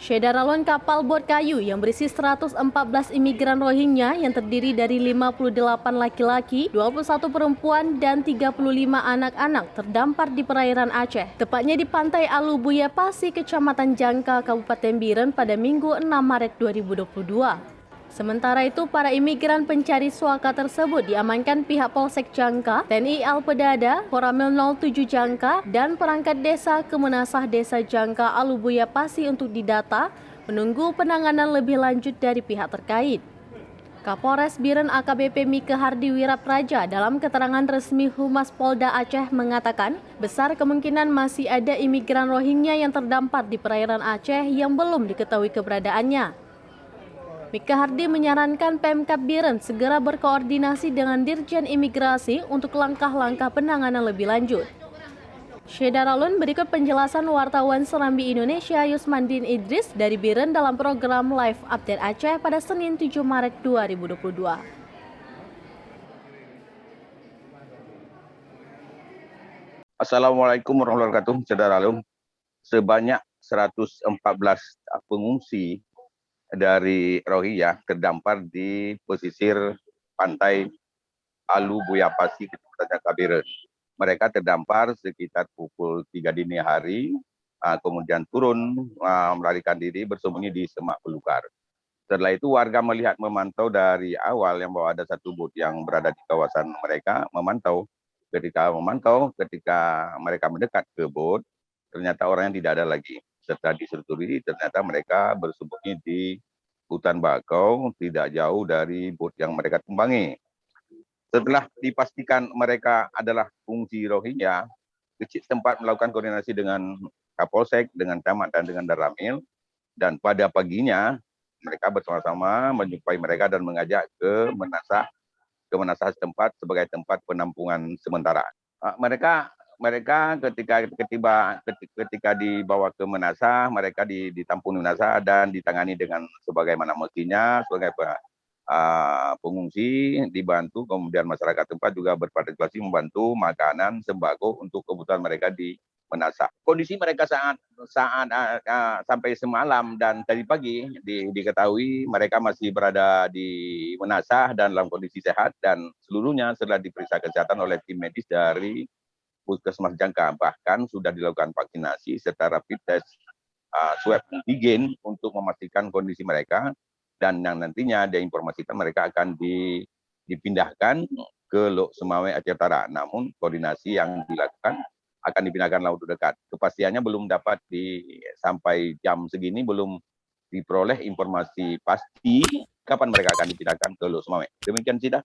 Syederalon kapal bot kayu yang berisi 114 imigran Rohingya yang terdiri dari 58 laki-laki, 21 perempuan, dan 35 anak-anak terdampar di perairan Aceh, tepatnya di pantai Alubuya Pasi, Kecamatan Jangka, Kabupaten Biren pada Minggu 6 Maret 2022. Sementara itu, para imigran pencari suaka tersebut diamankan pihak Polsek Jangka, TNI Alpedada, Koramil 07 Jangka, dan perangkat desa Kemenasah Desa Jangka Alubuya Pasi untuk didata, menunggu penanganan lebih lanjut dari pihak terkait. Kapolres Biren AKBP Mike Hardi Wirapraja dalam keterangan resmi Humas Polda Aceh mengatakan, besar kemungkinan masih ada imigran Rohingya yang terdampar di perairan Aceh yang belum diketahui keberadaannya. Mike Hardi menyarankan Pemkab Biren segera berkoordinasi dengan Dirjen Imigrasi untuk langkah-langkah penanganan lebih lanjut. Syederalun, berikut penjelasan wartawan Serambi Indonesia Yusmandin Idris dari Biren dalam program Live Update Aceh pada Senin 7 Maret 2022. Assalamualaikum warahmatullahi wabarakatuh, Syederalun. Sebanyak 114 pengungsi dari Rohingya terdampar di pesisir pantai Alubuya Pasi, Kecamatan Jangka Biren. Mereka terdampar sekitar pukul 3 dini hari, kemudian turun melarikan diri bersembunyi di semak belukar. Setelah itu warga melihat memantau dari awal yang bahwa ada satu bot yang berada di kawasan mereka, memantau. Ketika mereka mendekat ke bot, ternyata orangnya tidak ada lagi. Setelah diselidiki, ternyata mereka bersembunyi di hutan bakau tidak jauh dari bot yang mereka tumpangi. Setelah dipastikan mereka adalah pengungsi Rohingya, kecil tempat melakukan koordinasi dengan Kapolsek, dengan Camat, dan dengan Daramil. Dan pada paginya, mereka bersama-sama menjumpai mereka dan mengajak ke Menasah setempat sebagai tempat penampungan sementara. Mereka ketika dibawa ke Menasah, mereka ditampung di Menasah dan ditangani dengan sebagaimana mestinya sebagai pengungsi, dibantu, kemudian masyarakat tempat juga berpartisipasi membantu makanan, sembako untuk kebutuhan mereka di Menasah. Kondisi mereka sampai semalam dan tadi pagi diketahui mereka masih berada di Menasah dan dalam kondisi sehat, dan seluruhnya setelah diperiksa kesehatan oleh tim medis dari Puskesmas Jangka. Bahkan sudah dilakukan vaksinasi serta rapid test swab antigen untuk memastikan kondisi mereka, dan yang nantinya diinformasikan mereka akan dipindahkan ke Lok Semawe Aceh Utara. Namun koordinasi yang dilakukan akan dipindahkan laut dekat. Kepastiannya belum dapat sampai jam segini belum diperoleh informasi pasti kapan mereka akan dipindahkan ke Lok Semawe. Demikian, Sida.